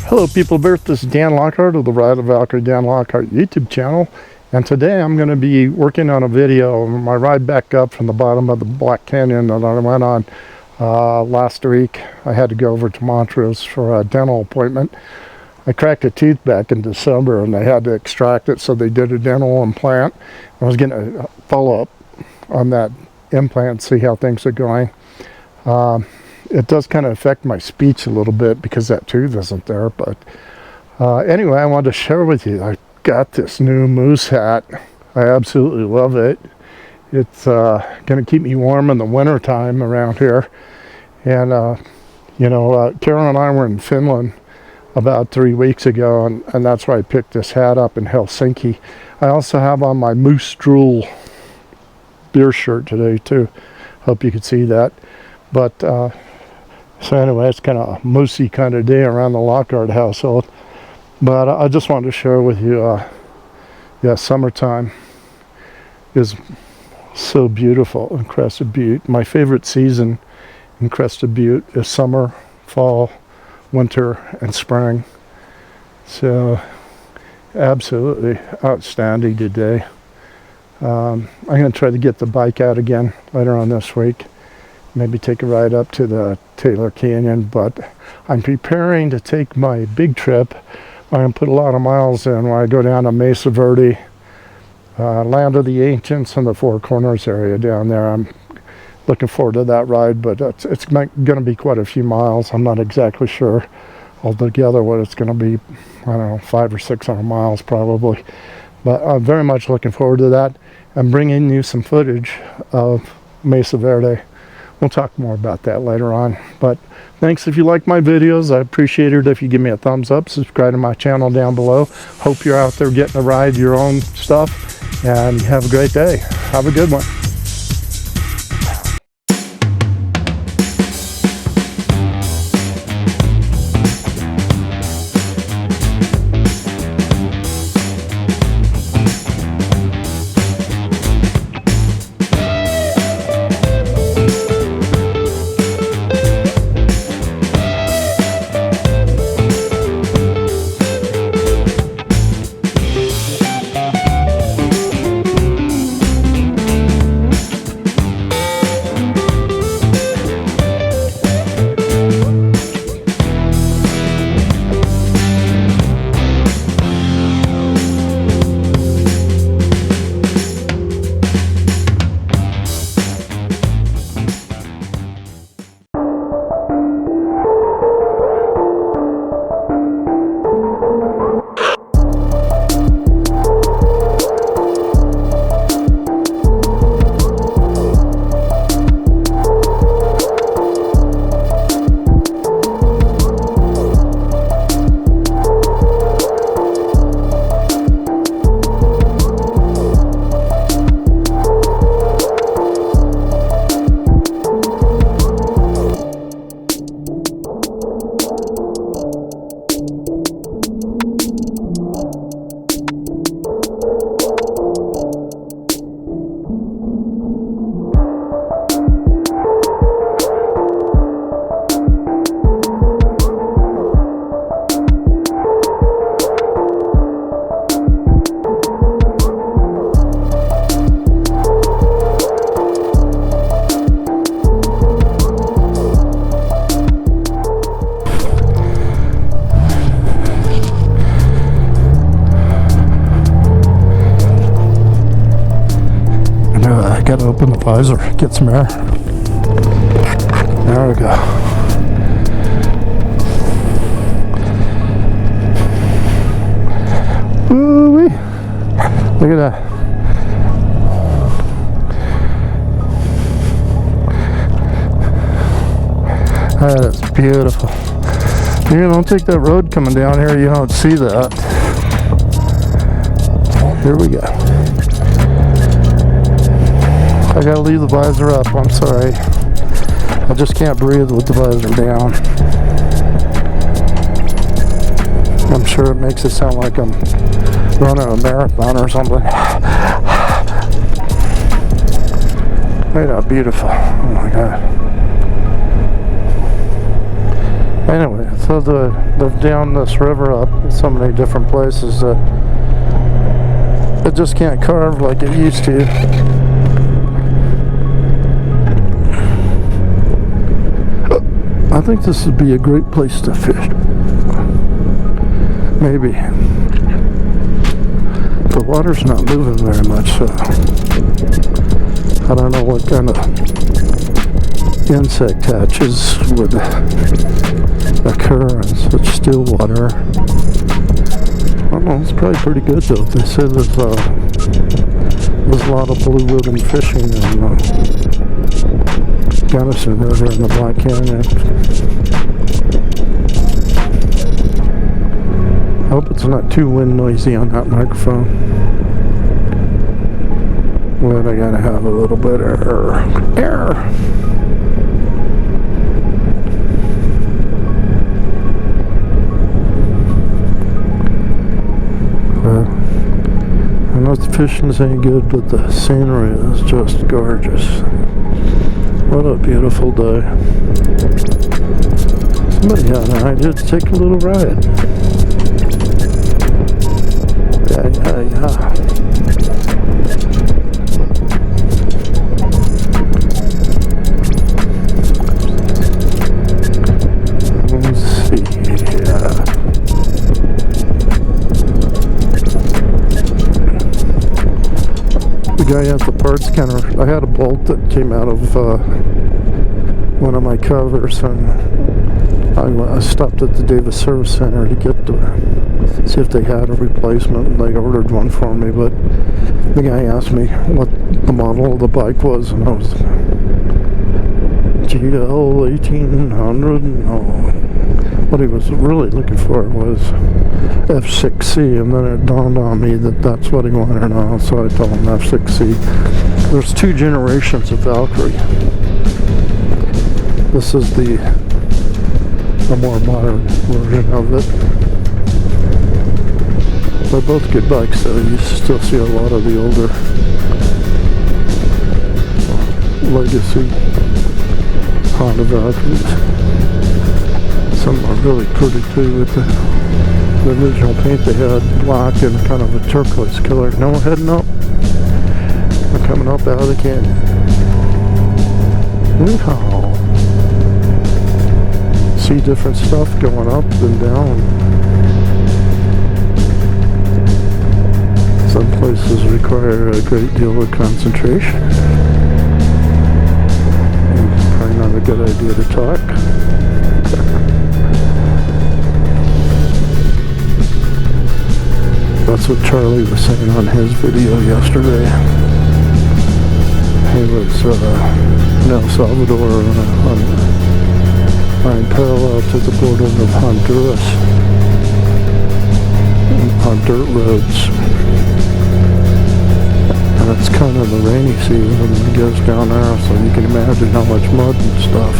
Hello people, this is Dan Lockhart of the Honda Valkyrie Dan Lockhart YouTube channel, and today I'm going to be working on a video of my ride back up from the bottom of the Black Canyon that I went on last week. I had to go over to Montrose for a dental appointment. I cracked a tooth back in December and they had to extract it, so they did a dental implant. I was going to follow up on that implant, see how things are going. It does kind of affect my speech a little bit because that tooth isn't there, but anyway, I wanted to share with you, I got this new moose hat. I absolutely love it. It's going to keep me warm in the winter time around here. And Carol and I were in Finland about 3 weeks ago, and that's why I picked this hat up in Helsinki. I also have on my Moose Drool beer shirt today too. Hope you could see that. But so anyway, it's kind of a moosey kind of day around the Lockhart household. But I just wanted to share with you, summertime is so beautiful in Crested Butte. My favorite season in Crested Butte is summer, fall, winter, and spring. So absolutely outstanding today. I'm going to try to get the bike out again later on this week. Maybe take a ride up to the Taylor Canyon, but I'm preparing to take my big trip. I'm going to put a lot of miles in when I go down to Mesa Verde, Land of the Ancients, and the Four Corners area down there. I'm looking forward to that ride, but it's going to be quite a few miles. I'm not exactly sure altogether what it's going to be. I don't know, 500 or 600 miles probably. But I'm very much looking forward to that and bringing you some footage of Mesa Verde. We'll talk more about that later on. But thanks if you like my videos. I appreciate it if you give me a thumbs up. Subscribe to my channel down below. Hope you're out there getting to ride your own stuff. And have a great day. Have a good one. Gotta open the visor, get some air. There we go. Woo-wee. Look at that. That is beautiful. You don't take that road coming down here, you don't see that. Here we go. I gotta leave the visor up, I'm sorry. I just can't breathe with the visor down. I'm sure it makes it sound like I'm running a marathon or something. Look at that, beautiful. Oh my God. Anyways, So they've dammed this river up in so many different places that it just can't carve like it used to. I think this would be a great place to fish. Maybe. The water's not moving very much, so I don't know what kind of insect hatches would occur in such still water. I don't know, it's probably pretty good though. They said there's a lot of blue ribbon fishing in Gunnison River in the Black Canyon. I hope it's not too wind noisy on that microphone. But I gotta have a little bit of air. I know the fishing's ain't good, but the scenery is just gorgeous. What a beautiful day. Somebody had an idea to take a little ride. Yeah. Let's see. The guy at the parts counter, I had a bolt that came out of one of my covers, and I stopped at the Davis Service Center to get to see if they had a replacement, and they ordered one for me, but the guy asked me what the model of the bike was, and I was GL 1800. No, what he was really looking for was F6C, and then it dawned on me that that's what he wanted to know, so I told him F6C. There's two generations of Valkyrie. This is the more modern version of it. They're both good bikes though. You still see a lot of the older legacy Honda Valkyries. Some are really pretty too with the original paint they had, black and kind of a turquoise color. Now we're heading up. We're coming up out of the canyon. Yeehaw. See different stuff going up and down. Some places require a great deal of concentration. It's probably not a good idea to talk. That's what Charlie was saying on his video yesterday. He was in El Salvador on parallel to the border of Honduras on dirt roads. And it's kind of the rainy season when it goes down there, so you can imagine how much mud and stuff.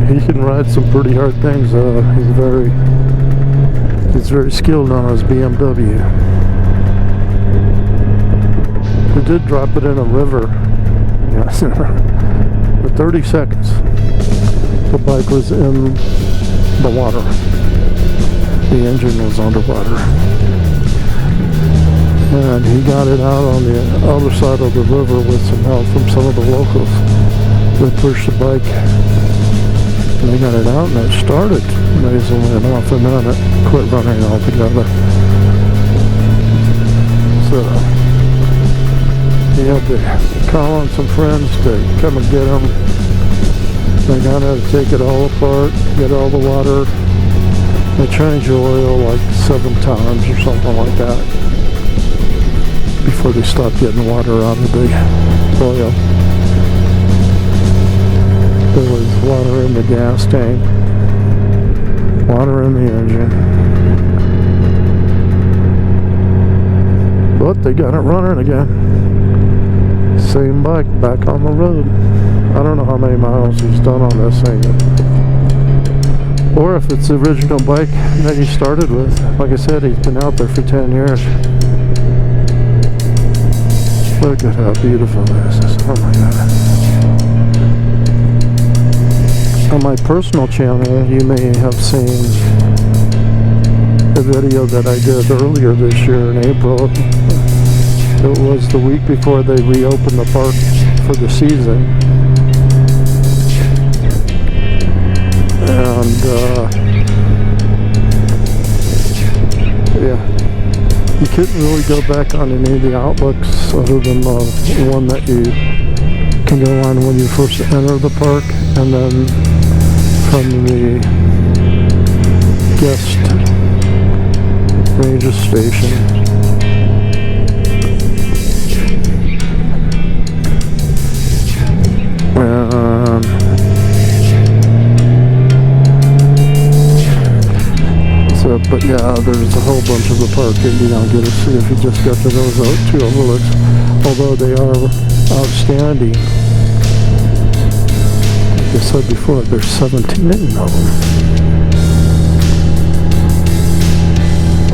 He can ride some pretty hard things. He's very skilled on his BMW. He did drop it in a river. Yes, for 30 seconds. The bike was in the water. The engine was underwater. And he got it out on the other side of the river with some help from some of the locals. They pushed the bike. And they got it out and it started amazingly enough, and then it quit running altogether. So he had to call on some friends to come and get him. They got to take it all apart, get all the water. They change the oil like 7 times or something like that before they stop getting water out of the oil. There was water in the gas tank, water in the engine, but they got it running again. Same bike back on the road. I don't know how many miles he's done on this thing, or if it's the original bike that he started with. Like I said, he's been out there for 10 years. But Look at how beautiful this is. Oh my god. On my personal channel, you may have seen a video that I did earlier this year in April. It was the week before they reopened the park for the season. And, yeah. You couldn't really go back on any of the outlooks other than the one that you can go on when you first enter the park, and then from the guest ranger station. But yeah, there's a whole bunch of the park that you don't get to see if you just got to those two overlooks, although they are outstanding. Like I said before, there's 17 of them.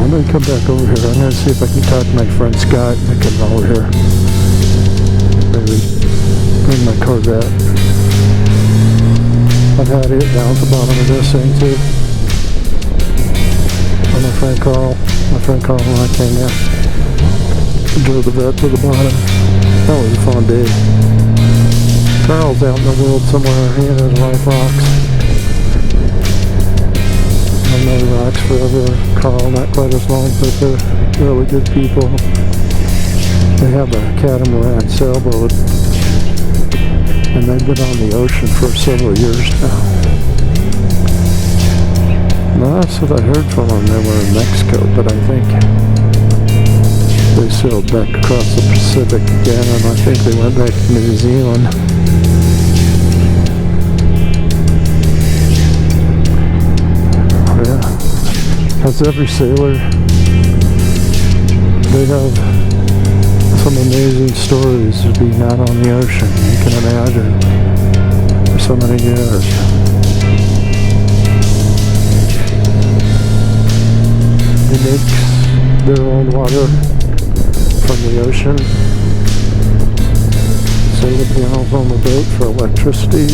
I'm going to come back over here. I'm going to see if I can talk to my friend Scott and come over here. Maybe bring my Corvette. I've had it down at the bottom of this thing too. My friend Carl and I came in, drove the vet to the bottom. That was a fun day. Carl's out in the world somewhere. He and his wife rocks. I've known rocks forever. Carl, not quite as long, but they're really good people. They have a catamaran sailboat, and they've been on the ocean for several years now. That's what I heard from them. They were in Mexico, but I think they sailed back across the Pacific again, and I think they went back to New Zealand. Yeah, as every sailor, they have some amazing stories of being out on the ocean. You can imagine for so many years. They make their own water from the ocean. Solar panels on the boat for electricity.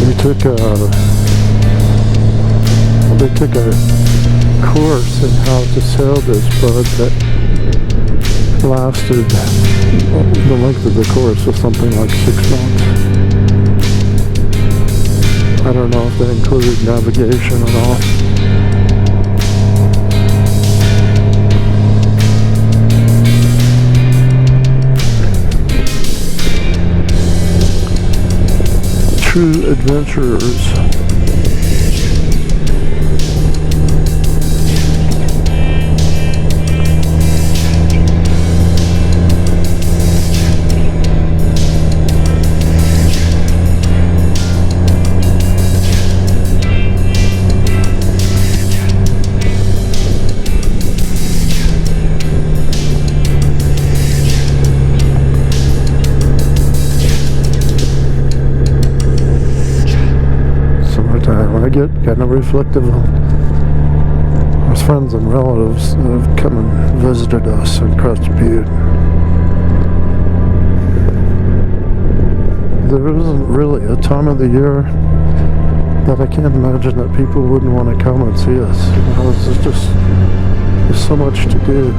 They took a course in how to sail this boat that lasted, the length of the course was something like 6 months. I don't know if that included navigation at all. True adventurers. I get kind of reflective of our friends and relatives that have come and visited us in Crested Butte. There isn't really a time of the year that I can't imagine that people wouldn't want to come and see us. You know, there's so much to do.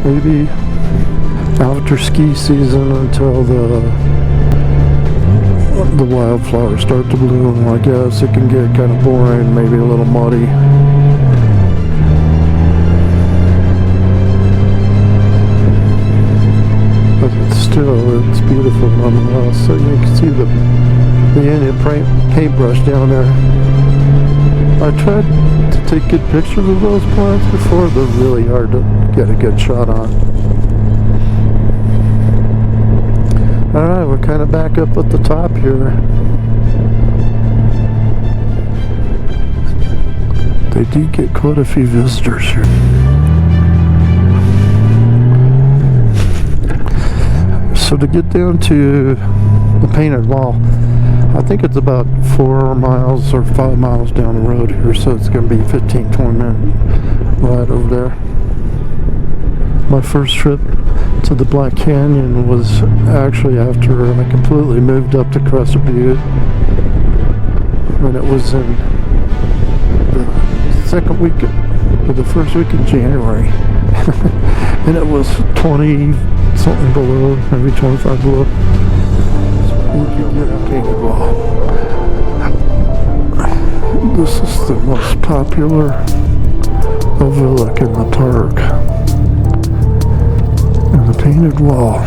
Maybe after ski season until the wildflowers start to bloom, I guess it can get kind of boring, maybe a little muddy. But it's beautiful nonetheless. So you can see the Indian paintbrush down there. I tried to take good pictures of those plants before. They're really hard to get a good shot on. Alright, we're kind of back up at the top here. They do get quite a few visitors here. So to get down to the painted wall, I think it's about 4 miles or 5 miles down the road here, so it's going to be 15-20 minute ride over there. My first trip to the Black Canyon was actually after I completely moved up to Crescent Butte, when it was in the second week or the first week of January. And it was 20 something below, maybe 25 below. You can get a painted wall. This is the most popular overlook in the park. And the painted wall.